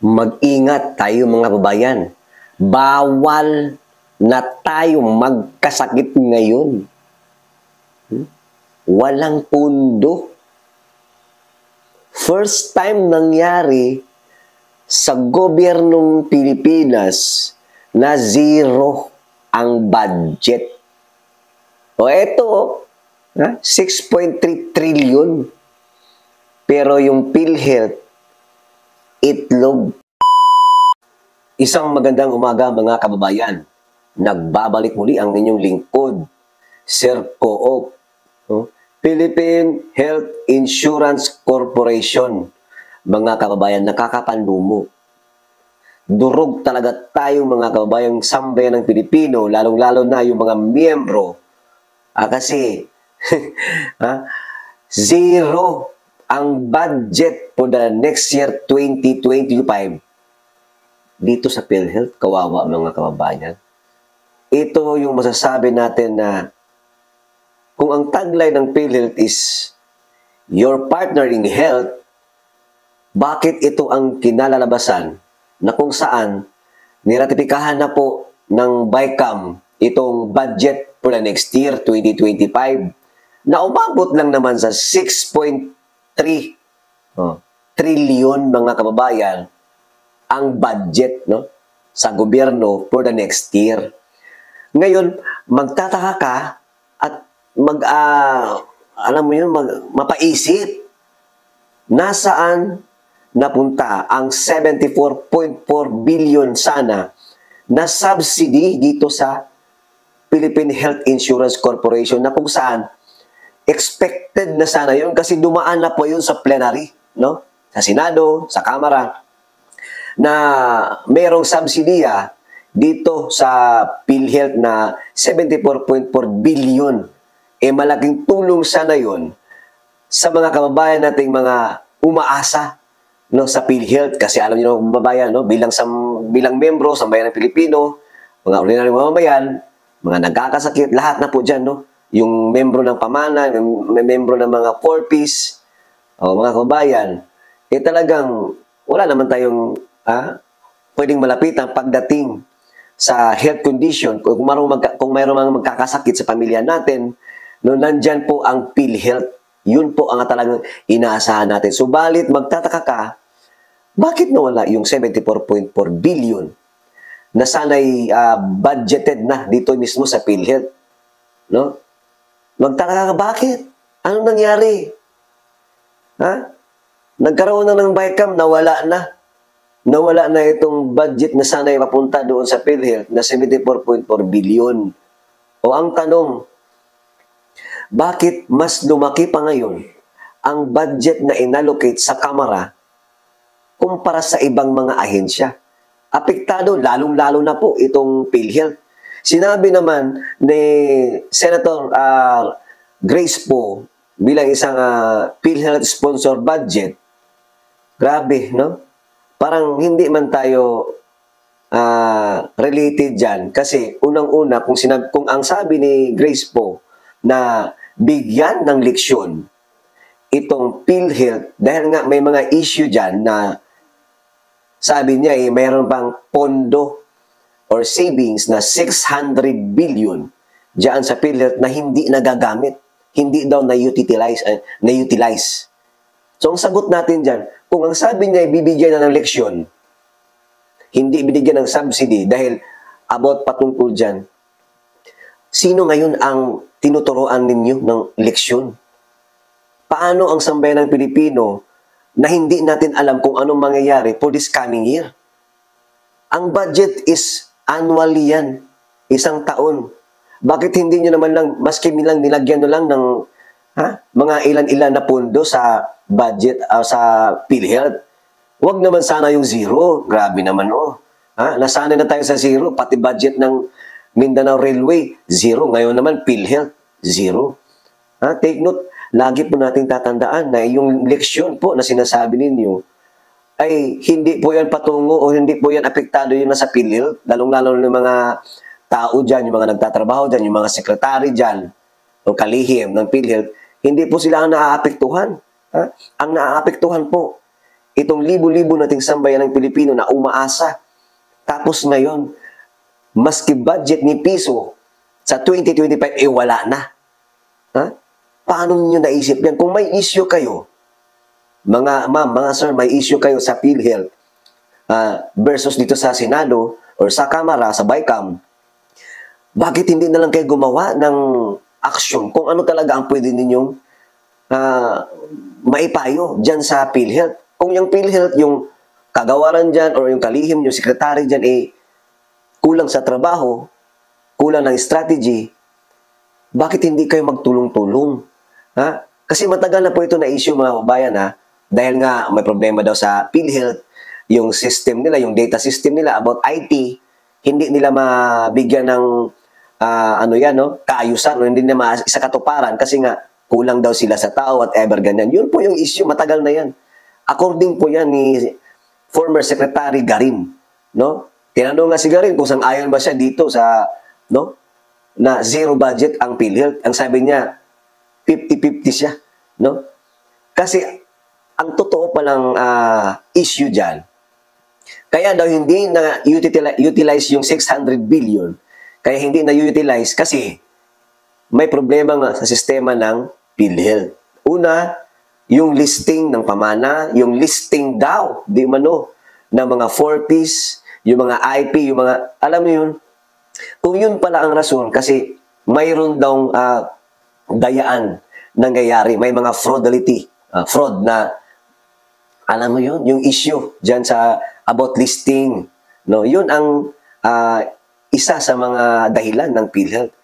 Mag-ingat tayo mga kababayan. Bawal na tayo magkasakit ngayon. Walang pundo. First time nangyari sa gobyernong Pilipinas na zero ang budget. O eto, 6.3 trillion. Pero yung PhilHealth, itlog. Isang magandang umaga mga kababayan. Nagbabalik muli ang inyong lingkod, Sir Coop. Philippine Health Insurance Corporation. Mga kababayan, nakakapanlumo. Durog talaga tayo mga kababayan sambayan ng Pilipino, lalong-lalo na yung mga miyembro. Kasi zero ang budget for the next year 2025 dito sa PhilHealth. Kawawa mga kababayan. Ito yung masasabi natin na kung ang tagline ng PhilHealth is your partner in health, bakit ito ang kinalalabasan na kung saan niratipikahan na po ng BICAM itong budget for the next year 2025 na umabot lang naman sa 6.3 trillion mga kababayan ang budget sa gobyerno for the next year. Ngayon, magtataka ka at mapaisip nasaan napunta ang 74.4 billion sana na subsidy dito sa Philippine Health Insurance Corporation na kung saan expected na sana yun kasi dumaan na po yun sa plenary, sa Senado, sa Kamara, na merong subsidiya dito sa PhilHealth na 74.4 billion. Malaking tulong sana yun sa mga kababayan nating mga umaasa sa PhilHealth. Kasi alam niyo mga kababayan, bilang membro sa bayan ng Pilipino, mga ordinary mamamayan, mga nagkakasakit, lahat na po dyan, yung membro ng pamana, yung membro ng mga corpis, mga kababayan, talagang wala naman tayong pwedeng malapitan pagdating sa health condition. Kung mayroong mga magkakasakit sa pamilya natin, nandyan po ang PhilHealth. Yun po ang talagang inaasahan natin. Subalit, magtataka ka, bakit nawala yung 74.4 billion na sana'y budgeted na dito mismo sa PhilHealth? Magtataka ka, bakit? Anong nangyari? Nagkaroon na ng BICAM, nawala na. Nawala na itong budget na sana'y mapunta doon sa PhilHealth na 74.4 billion. O ang tanong, bakit mas lumaki pa ngayon ang budget na inallocate sa Kamara kumpara sa ibang mga ahensya? Apektado, lalong-lalo na po itong PhilHealth. Sinabi naman ni Senator Grace Poe bilang isang PhilHealth sponsor budget, grabe, parang hindi man tayo related dyan. Kasi unang-una, kung ang sabi ni Grace Poe na bigyan ng leksyon itong PhilHealth dahil nga may mga issue dyan na sabi niya mayroon pang pondo or savings na 600 billion dyan sa PhilHealth na hindi nagagamit. Hindi daw na-utilize. So, ang sagot natin dyan, kung ang sabi niya bibigyan na ng leksyon, hindi binigyan ng subsidy dahil about patungkol dyan, sino ngayon ang tinuturoan ninyo ng leksyon? Paano ang sambayan ng Pilipino na hindi natin alam kung anong mangyayari for this coming year? Ang budget is annually yan, isang taon. Bakit hindi nyo naman lang, maski nilagyan nyo lang ng mga ilan-ilan na pondo sa budget, sa PhilHealth? Huwag naman sana yung zero. Grabe naman, nasanay na tayo sa zero. Pati budget ng Mindanao Railway, zero. Ngayon naman, PhilHealth, zero. Take note, lagi po nating tatandaan na yung leksyon po na sinasabi ninyo ay hindi po yan patungo o hindi po yan apektado yun na sa PhilHealth. Lalong-lalo ng mga tao dyan, yung mga nagtatrabaho dyan, yung mga sekretary dyan, o kalihim ng PhilHealth, hindi po sila ang naaapektuhan. Ang naaapektuhan po itong libo-libo nating sambayan ng Pilipino na umaasa. Tapos ngayon, maski budget ni piso sa 2025, wala na. Ha? Paano niyo naisip yan? Kung may issue kayo, mga ma'am, mga sir, may issue kayo sa PhilHealth versus dito sa Senado or sa Kamara, sa BICAM, bakit hindi na lang kayo gumawa ng action kung ano talaga ang pwede ninyong maipayo dyan sa PhilHealth? Kung yung PhilHealth, yung kagawaran dyan or yung kalihim, yung sekretary dyan, kulang sa trabaho, kulang ng strategy, bakit hindi kayo magtulong-tulong? Ha? Kasi matagal na po ito na issue, mga kabayan, ha? Dahil nga may problema daw sa PhilHealth, yung system nila, yung data system nila about IT, hindi nila mabigyan ng kaayusan o hindi nila isa katuparan kasi nga kulang daw sila sa tao, whatever, ganyan. Yun po yung issue, matagal na yan. According po yan ni former Secretary Garin, no? Tinanong nga si Garin kung sang-ayon ba siya dito sa, no? Na zero budget ang PhilHealth. Ang sabi niya, 50-50 siya, no? Kasi ang totoo palang issue dyan, kaya daw hindi na utilize yung 600 billion, kaya hindi na utilize kasi may problema nga sa sistema ng PhilHealth. Una, yung listing ng pamana, yung listing daw, di mano, ng mga 4Ps, yung mga IP, yung mga, alam mo yun, kung yun pala ang rason, kasi mayroon daw dayaan nangyayari, may mga fraud na, alam mo yun, yung issue dyan sa about listing, no? Yun ang isa sa mga dahilan ng PhilHealth,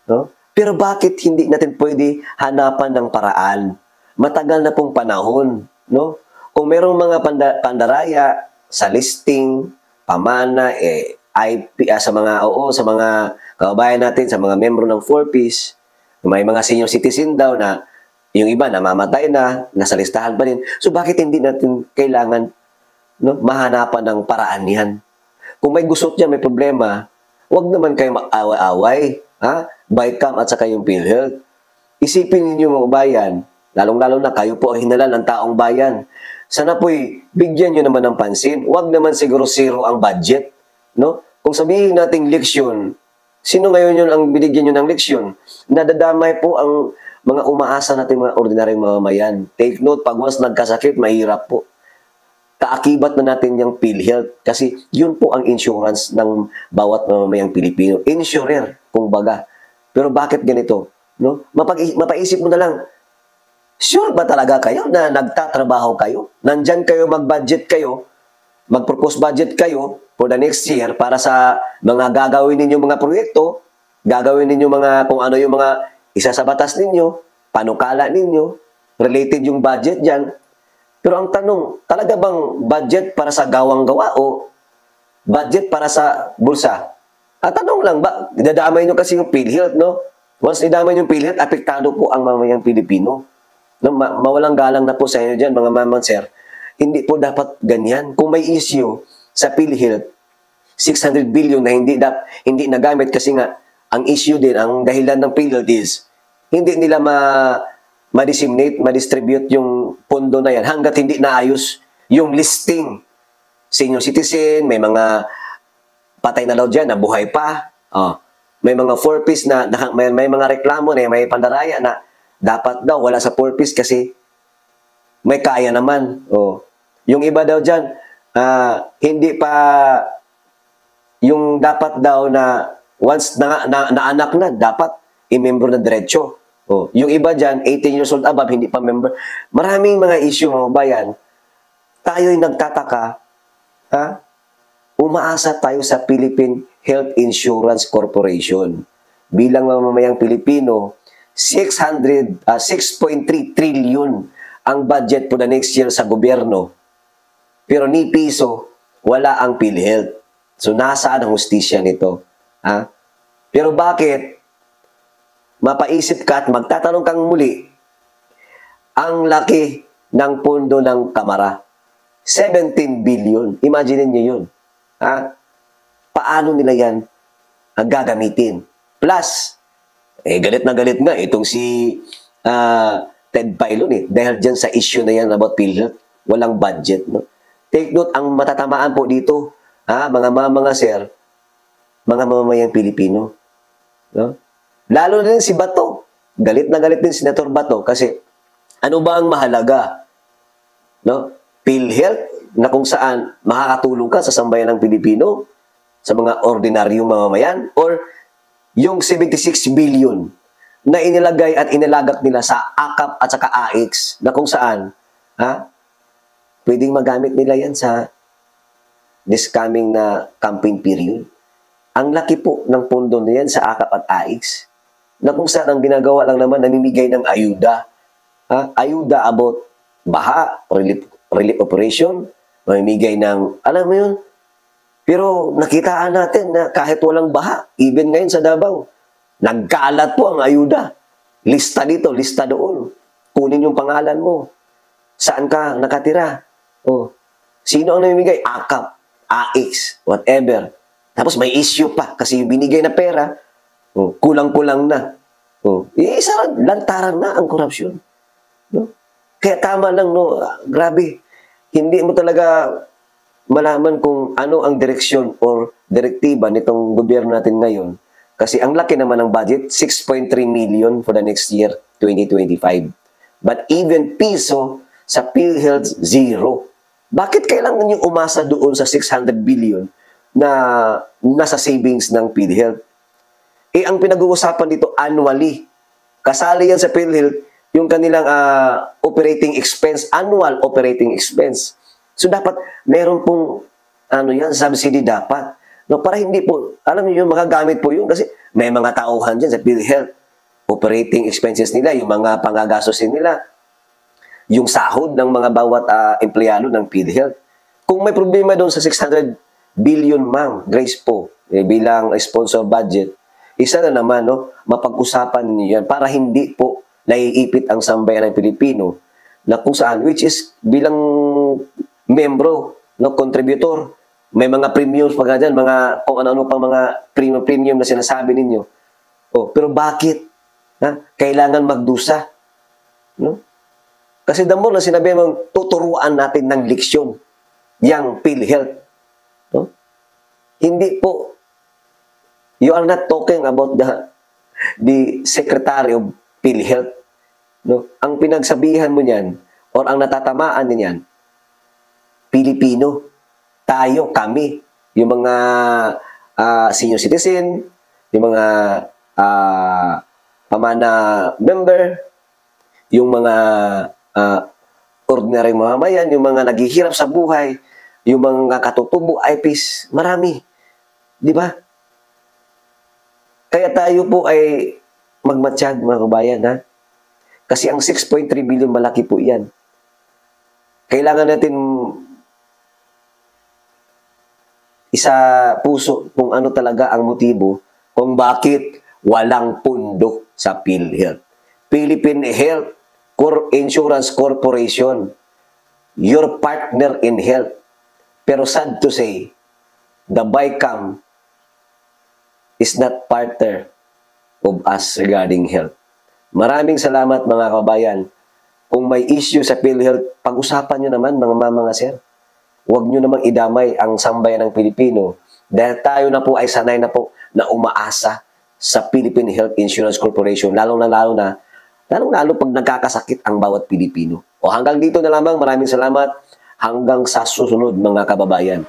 no? Pero bakit hindi natin pwede hanapan ng paraan? Matagal na pong panahon, no? Kung merong mga pandaraya sa listing, pamana, IP, sa mga kababayan natin, sa mga membro ng 4Ps, may mga senior citizen daw na yung iba namamatay na, nasa listahan pa rin. So bakit hindi natin kailangan, no, mahanapan ng paraan yan? Kung may gusot dyan, may problema, huwag naman kayo mag-away-away, ha? BICAM at saka yung PhilHealth. Isipin ninyo mga bayan, lalong-lalo na kayo po ang hinalan ng taong bayan. Sana po'y bigyan nyo naman ng pansin. Huwag naman siguro zero ang budget, no? Kung sabihin nating leksyon, sino ngayon yun ang binigyan nyo ng leksyon? Nadadamay po ang mga umaasa natin, mga ordinaryong mamamayan. Take note, pag once nagkasakit, mahirap po. Kaakibat na natin yung PhilHealth kasi yun po ang insurance ng bawat mamamayang Pilipino. Insurer, kumbaga. Pero bakit ganito? No? Mapaisip mo na lang, sure ba talaga kayo na nagtatrabaho kayo? Nandyan kayo, mag-budget kayo, mag-propose budget kayo for the next year para sa mga gagawin ninyong mga proyekto, gagawin ninyong mga, kung ano yung mga isa sa batas ninyo, panukala ninyo, related yung budget dyan. Pero ang tanong, talaga bang budget para sa gawang-gawa o budget para sa bulsa? At tanong lang, idadamay nyo kasi yung PhilHealth, no? Once idamay yung PhilHealth, apektado po ang mamayang Pilipino. No, mawalang galang na po sa inyo dyan, mga mamang sir. Hindi po dapat ganyan. Kung may issue sa PhilHealth, 600 billion na hindi nagamit kasi nga, ang issue din, ang dahilan ng PhilHealth is, hindi nila ma-disseminate, ma-distribute yung pondo na yan hanggat hindi naayos yung listing. Senior citizen, may mga patay na daw dyan, na buhay pa. May mga 4Ps na may mga reklamo na may pandaraya na dapat daw wala sa 4Ps kasi may kaya naman. Yung iba daw dyan, hindi pa yung dapat daw na once na anak na, dapat i-member na diretso. Yung iba dyan, 18 years old above, hindi pa member. Maraming mga issue, mga bayan. Tayo'y nagtataka, umaasa tayo sa Philippine Health Insurance Corporation. Bilang mamamayang Pilipino, 6.3 trillion ang budget for the next year sa gobyerno. Pero ni piso, wala ang PhilHealth. So, nasaan ang hustisya nito? Pero bakit? Mapaisip ka at magtatanong kang muli, ang laki ng pondo ng Kamara. 17 billion. Imagine niyo yun. Paano nila yan gagamitin? Plus, galit na galit nga itong si Ted Pailon dahil dyan sa issue na yan about PhilHealth. walang budget. No? Take note, ang matatamaan po dito, mga sir, mga mamamayang Pilipino. No? Lalo na din si Bato. Galit na galit din si Senator Bato kasi ano ba ang mahalaga? No? PhilHealth na kung saan makakatulong ka sa sambayan ng Pilipino, sa mga ordinaryong mamamayan, or yung 76 billion na inilagay at inilagak nila sa AKAP at saka AIX na kung saan pwedeng magamit nila yan sa this coming na campaign period. Ang laki po ng pondo na yan sa AKAP at AIX na kung saan ang ginagawa lang naman namimigay ng ayuda. Ayuda about baha, relief operation, mamimigay ng, alam mo yun, pero nakitaan natin na kahit walang baha, even ngayon sa Davao, nagkalat po ang ayuda. Lista dito, lista doon. Kunin yung pangalan mo. Saan ka nakatira? Sino ang namimigay? AKAP, AIX, whatever. Tapos may issue pa kasi yung binigay na pera, kulang-kulang na. Isa lantaran na ang korupsyon. No? Kaya tama lang, no? Grabe. Hindi mo talaga malaman kung ano ang direksyon or direktiba nitong gobyerno natin ngayon. Kasi ang laki naman ng budget, 6.3 million for the next year, 2025. But even piso sa PhilHealth, zero. Bakit kailangan yung umasa doon sa 600 billion na nasa savings ng PhilHealth? Ang pinag-uusapan dito annually. Kasali yan sa PhilHealth yung kanilang operating expense, annual operating expense. So, dapat meron pong, subsidy dapat. No, para hindi po, alam niyo yung magagamit po yun kasi may mga tauhan dyan sa PhilHealth. Operating expenses nila, yung mga pangagastosin nila, yung sahod ng mga bawat empleyado ng PhilHealth. Kung may problema doon sa 600 billion, ma'am, Grace po, bilang sponsor budget, isa na naman, no, mapag-usapan niyo yan para hindi po naiipit ang sambayan ng Pilipino na kung saan, which is bilang membro, no, contributor, may mga premiums pa dyan, mga kung ano-ano pang mga premium na sinasabi ninyo. Pero bakit? Kailangan magdusa. No? Kasi the more na sinabi mong tuturuan natin ng leksyon, yang PhilHealth. No? Hindi po, you are not talking about the Secretary of PhilHealth. No? Ang pinagsabihan mo niyan, or ang natatamaan niyan, Pilipino, tayo, kami, yung mga senior citizen, yung mga pamana member, yung mga ordinary mamamayan, yung mga naghihirap sa buhay, yung mga katutubo, IPs, marami. Di ba? Kaya tayo po ay magmatsyag, mga kabayan, ha? Kasi ang 6.3 billion, malaki po yan. Kailangan natin isa puso kung ano talaga ang motibo kung bakit walang pundo sa PhilHealth. Philippine Health Insurance Corporation, your partner in health. Pero sad to say, the BICAM is not partner of us regarding health. Maraming salamat mga kabayan. Kung may issue sa PhilHealth, pag-usapan nyo naman mga sir. Huwag nyo namang idamay ang sambayan ng Pilipino dahil tayo na po ay sanay na po na umaasa sa Philippine Health Insurance Corporation, lalong-lalo pag nagkakasakit ang bawat Pilipino. Hanggang dito na lamang. Maraming salamat. Hanggang sa susunod mga kababayan.